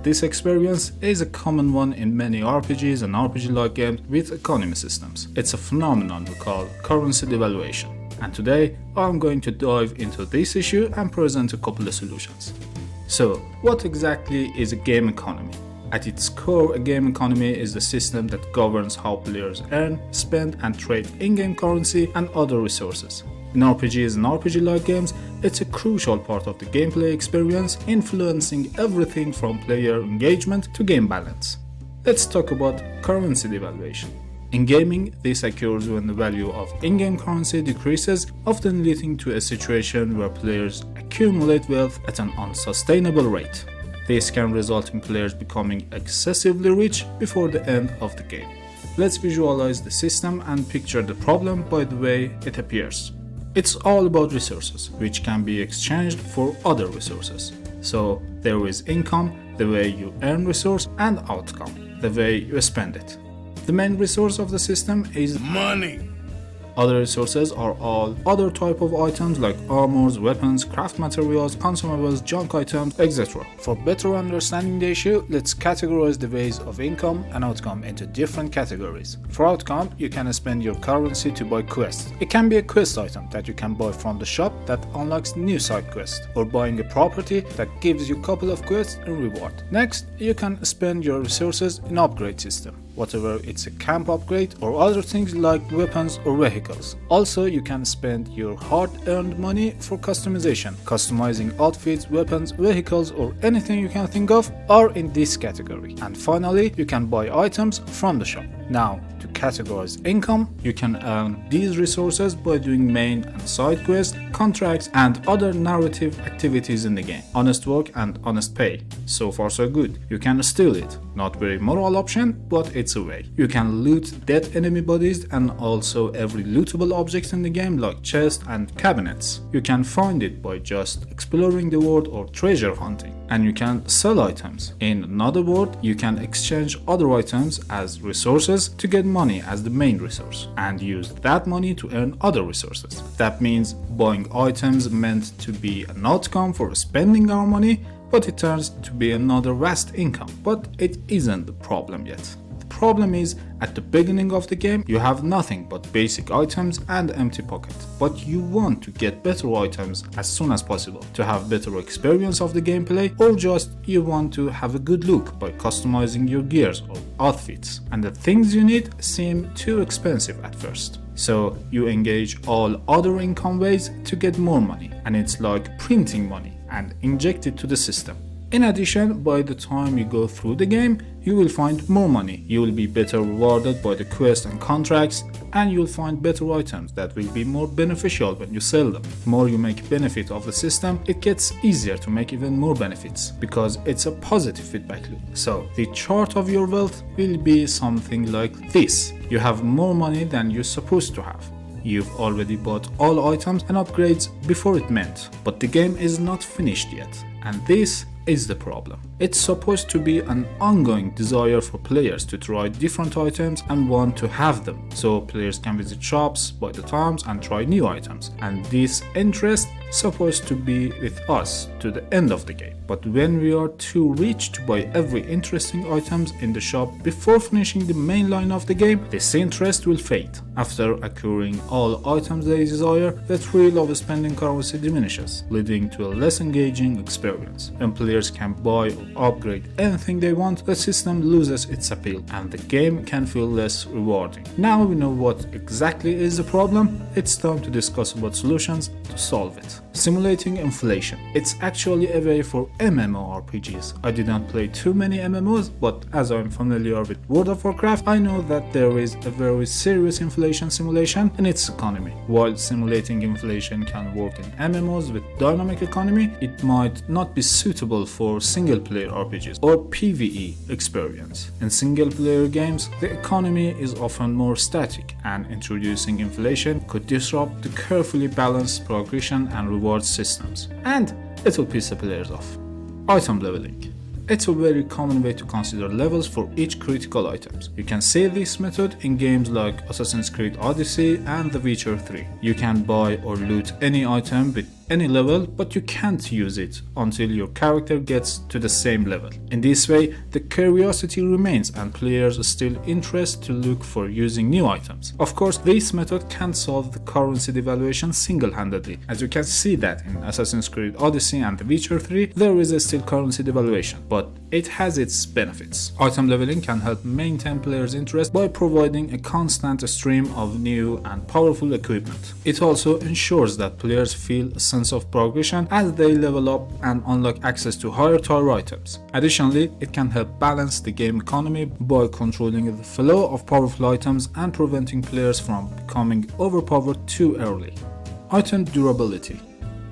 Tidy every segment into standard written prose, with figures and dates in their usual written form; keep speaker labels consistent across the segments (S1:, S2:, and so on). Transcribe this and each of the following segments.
S1: this experience is a common one in many RPGs and RPG-like games with economy systems. It's a phenomenon we call currency devaluation. And today I'm going to dive into this issue and present a couple of solutions. So, what exactly is a game economy? At its core, a game economy is the system that governs how players earn, spend, and trade in-game currency and other resources. In RPGs and RPG-like games, it's a crucial part of the gameplay experience, influencing everything from player engagement to game balance. Let's talk about currency devaluation. In gaming, this occurs when the value of in-game currency decreases, often leading to a situation where players accumulate wealth at an unsustainable rate. This can result in players becoming excessively rich before the end of the game. Let's visualize the system and picture the problem by the way it appears. It's all about resources, which can be exchanged for other resources. So there is income, the way you earn resource, and outcome, the way you spend it. The main resource of the system is money. Other resources are all other type of items like armors, weapons, craft materials, consumables, junk items, etc. For better understanding the issue, let's categorize the ways of income and outcome into different categories. For outcome, you can spend your currency to buy quests. It can be a quest item that you can buy from the shop that unlocks new side quests, or buying a property that gives you a couple of quests in reward. Next, you can spend your resources in upgrade system, whatever it's a camp upgrade or other things like weapons or vehicles. Also, you can spend your hard-earned money for customization. Customizing outfits, weapons, vehicles, or anything you can think of are in this category. And finally, you can buy items from the shop. Now, to categorize income, you can earn these resources by doing main and side quests, contracts, and other narrative activities in the game. Honest work and honest pay. So far so good. You can steal it. Not very moral option, but it's a way. You can loot dead enemy bodies and also every lootable object in the game like chests and cabinets. You can find it by just exploring the world or treasure hunting. And you can sell items. In another word, you can exchange other items as resources to get money as the main resource and use that money to earn other resources. That means buying items meant to be an outcome for spending our money, but it turns to be another vast income. But it isn't the problem yet. The problem is, at the beginning of the game, you have nothing but basic items and empty pocket. But you want to get better items as soon as possible, to have better experience of the gameplay, or just you want to have a good look by customizing your gears or outfits. And the things you need seem too expensive at first. So you engage all other income ways to get more money, and it's like printing money and inject it to the system. In addition, by the time you go through the game, you will find more money. You will be better rewarded by the quests and contracts, and you'll find better items that will be more beneficial when you sell them. The more you make benefit of the system, it gets easier to make even more benefits, because it's a positive feedback loop. So, the chart of your wealth will be something like this. You have more money than you're supposed to have. You've already bought all items and upgrades before it meant, but the game is not finished yet, and this is the problem. It's supposed to be an ongoing desire for players to try different items and want to have them, so players can visit shops, buy the items, and try new items. And this interest is supposed to be with us to the end of the game. But when we are too rich to buy every interesting items in the shop before finishing the main line of the game, this interest will fade. After acquiring all items they desire, the thrill of spending currency diminishes, leading to a less engaging experience. When players can buy or upgrade anything they want, the system loses its appeal and the game can feel less rewarding. Now we know what exactly is the problem, it's time to discuss about solutions to solve it. Simulating inflation. It's actually a way for MMORPGs. I didn't play too many MMOs, but as I'm familiar with World of Warcraft, I know that there is a very serious inflation simulation in its economy. While simulating inflation can work in MMOs with dynamic economy, it might not be suitable for single-player RPGs or PvE experience. In single-player games, the economy is often more static, and introducing inflation could disrupt the carefully balanced progression and reward systems, and it will piss the players off. Item leveling. It's a very common way to consider levels for each critical items. You can see this method in games like Assassin's Creed Odyssey and The Witcher 3. You can buy or loot any item with any level, but you can't use it until your character gets to the same level. In this way, the curiosity remains and players are still interested to look for using new items. Of course, this method can't solve the currency devaluation single-handedly. As you can see that in Assassin's Creed Odyssey and The Witcher 3, there is still currency devaluation, but it has its benefits. Item leveling can help maintain players' interest by providing a constant stream of new and powerful equipment. It also ensures that players feel a sense of progression as they level up and unlock access to higher tier items. Additionally, it can help balance the game economy by controlling the flow of powerful items and preventing players from becoming overpowered too early. Item durability.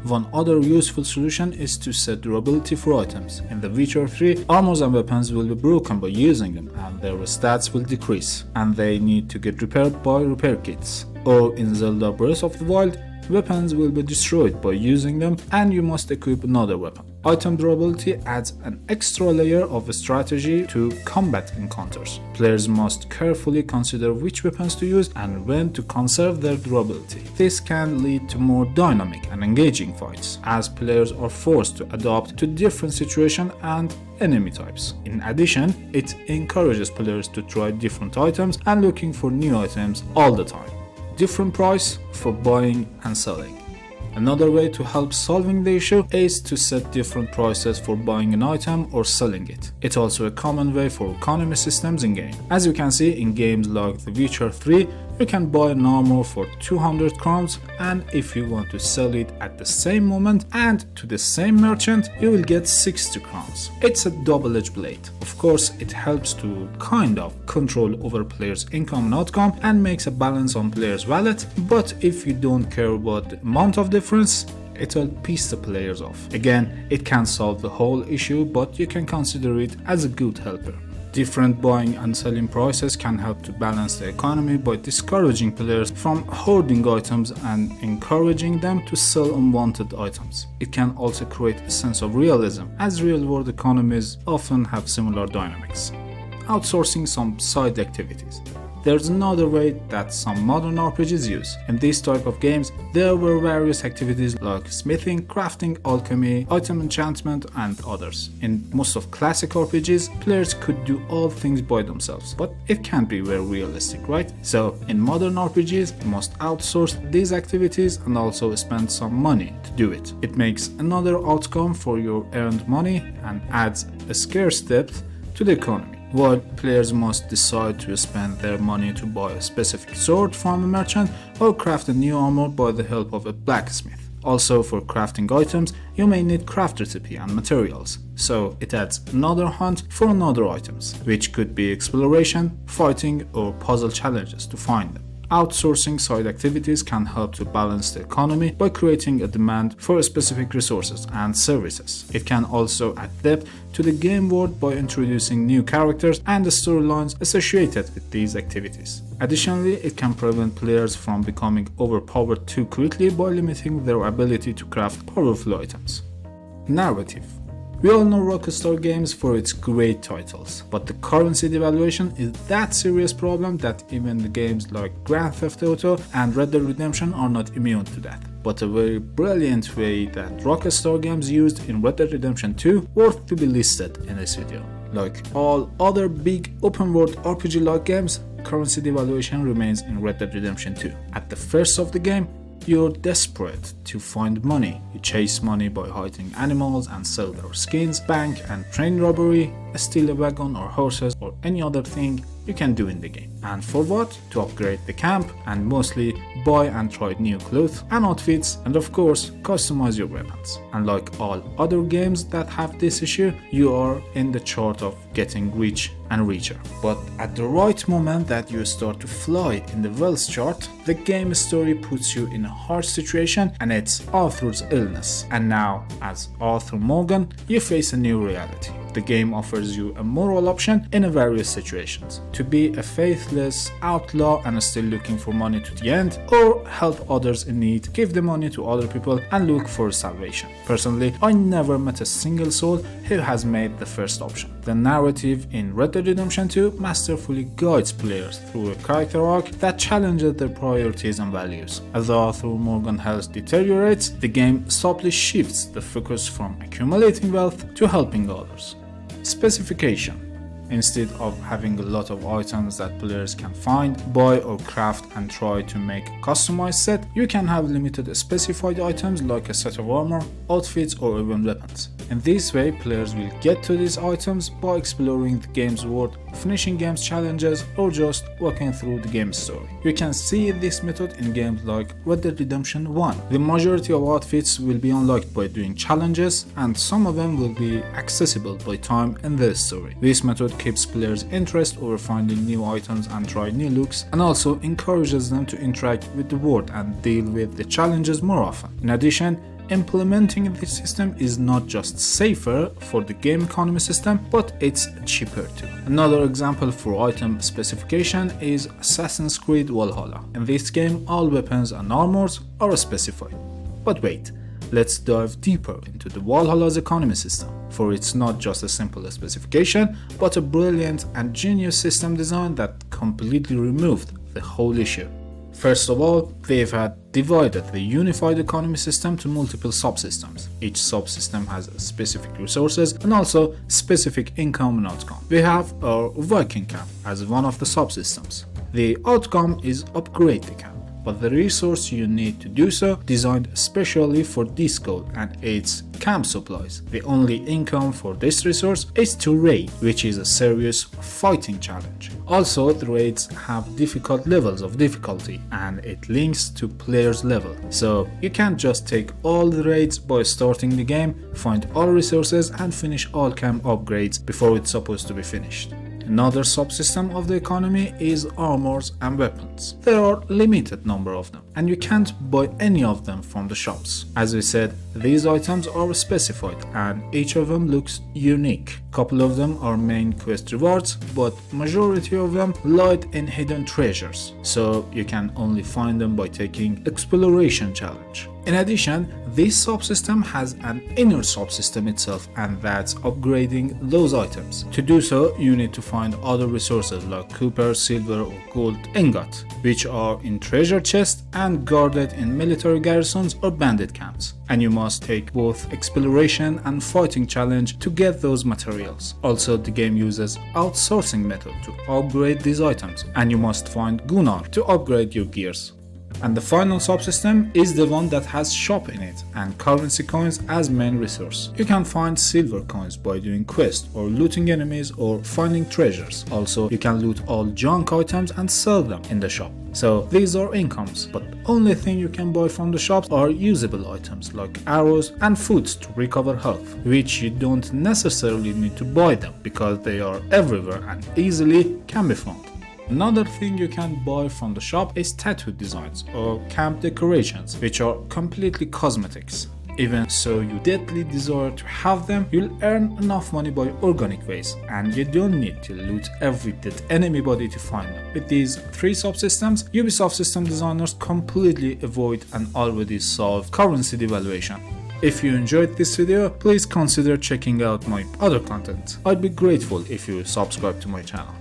S1: One other useful solution is to set durability for items. In The Witcher 3, armors and weapons will be broken by using them and their stats will decrease, and they need to get repaired by repair kits. Or in Zelda Breath of the Wild, weapons will be destroyed by using them and you must equip another weapon. Item durability adds an extra layer of strategy to combat encounters. Players must carefully consider which weapons to use and when to conserve their durability. This can lead to more dynamic and engaging fights, as players are forced to adapt to different situations and enemy types. In addition, it encourages players to try different items and looking for new items all the time. Different price for buying and selling. Another way to help solving the issue is to set different prices for buying an item or selling it. It's also a common way for economy systems in-game. As you can see in games like The Witcher 3, you can buy an armor for 200 crowns, and if you want to sell it at the same moment and to the same merchant, you will get 60 crowns. It's a double-edged blade. Of course, it helps to kind of control over players' income and outcome and makes a balance on players' wallet, but if you don't care about the amount of difference, it will piss the players off. Again, it can't solve the whole issue, but you can consider it as a good helper. Different buying and selling prices can help to balance the economy by discouraging players from hoarding items and encouraging them to sell unwanted items. It can also create a sense of realism, as real-world economies often have similar dynamics. Outsourcing some side activities. There's another way that some modern RPGs use. In this type of games, there were various activities like smithing, crafting, alchemy, item enchantment, and others. In most of classic RPGs, players could do all things by themselves, but it can't be very realistic, right? So, in modern RPGs, you must outsource these activities and also spend some money to do it. It makes another outcome for your earned money and adds a scarce depth to the economy. While players must decide to spend their money to buy a specific sword from a merchant or craft a new armor by the help of a blacksmith. Also, for crafting items, you may need craft recipe and materials, so it adds another hunt for another items, which could be exploration, fighting, or puzzle challenges to find them. Outsourcing side activities can help to balance the economy by creating a demand for specific resources and services. It can also add depth to the game world by introducing new characters and the storylines associated with these activities. Additionally, it can prevent players from becoming overpowered too quickly by limiting their ability to craft powerful items. Narrative. We all know Rockstar Games for its great titles, but the currency devaluation is that serious problem that even the games like Grand Theft Auto and Red Dead Redemption are not immune to that. But a very brilliant way that Rockstar Games used in Red Dead Redemption 2 worth to be listed in this video. Like all other big open-world RPG-like games, currency devaluation remains in Red Dead Redemption 2. At the first of the game, you're desperate to find money. You chase money by hunting animals and sell their skins, bank and train robbery, steal a wagon or horses or any other thing you can do in the game. And for what? To upgrade the camp and mostly buy and try new clothes and outfits, and of course customize your weapons. And like all other games that have this issue, you are in the chart of getting rich and richer. But at the right moment that you start to fly in the wealth chart, the game story puts you in a hard situation, and it's Arthur's illness. And now, as Arthur Morgan, you face a new reality. The game offers you a moral option in various situations: to be a faithless outlaw and still looking for money to the end, or help others in need, give the money to other people and look for salvation. Personally, I never met a single soul who has made the first option. The narrative in Red Dead Redemption 2 masterfully guides players through a character arc that challenges their priorities and values. As the Arthur Morgan health deteriorates, the game subtly shifts the focus from accumulating wealth to helping others. Specification. Instead of having a lot of items that players can find, buy or craft and try to make a customized set, you can have limited specified items like a set of armor, outfits or even weapons. In this way, players will get to these items by exploring the game's world, finishing game's challenges or just walking through the game's story. You can see this method in games like Red Dead Redemption 1. The majority of outfits will be unlocked by doing challenges and some of them will be accessible by time in the story. This method keeps players' interest over finding new items and try new looks, and also encourages them to interact with the world and deal with the challenges more often. In addition, implementing this system is not just safer for the game economy system, but it's cheaper too. Another example for item specification is Assassin's Creed Valhalla. In this game, all weapons and armors are specified. But wait, let's dive deeper into the Valhalla's economy system, for it's not just a simple specification, but a brilliant and genius system design that completely removed the whole issue. First of all, they've had divided the unified economy system to multiple subsystems. Each subsystem has specific resources and also specific income and outcome. We have our Viking camp as one of the subsystems. The outcome is upgrade the camp, but the resource you need to do so designed specially for this goal and it's camp supplies. The only income for this resource is to raid, which is a serious fighting challenge. Also, the raids have difficult levels of difficulty and it links to player's level. So you can't just take all the raids by starting the game, find all resources and finish all camp upgrades before it's supposed to be finished. Another subsystem of the economy is armors and weapons. There are limited number of them and you can't buy any of them from the shops. As we said, these items are specified and each of them looks unique. Couple of them are main quest rewards, but majority of them lie in hidden treasures, so you can only find them by taking exploration challenge. In addition, this subsystem has an inner subsystem itself, and that's upgrading those items. To do so, you need to find other resources like copper, silver or gold ingot, which are in treasure chests and guarded in military garrisons or bandit camps. And you must take both exploration and fighting challenge to get those materials. Also, the game uses outsourcing method to upgrade these items, and you must find Gunnar to upgrade your gears. And the final subsystem is the one that has shop in it and currency coins as main resource. You can find silver coins by doing quests or looting enemies or finding treasures. Also, you can loot all junk items and sell them in the shop. So these are incomes, but only thing you can buy from the shops are usable items like arrows and foods to recover health, which you don't necessarily need to buy them because they are everywhere and easily can be found. Another thing you can buy from the shop is tattoo designs or camp decorations, which are completely cosmetics. Even so, you deadly desire to have them, you'll earn enough money by organic ways, and you don't need to loot every dead enemy body to find them. With these three subsystems, Ubisoft system designers completely avoid an already solved currency devaluation. If you enjoyed this video, please consider checking out my other content. I'd be grateful if you subscribe to my channel.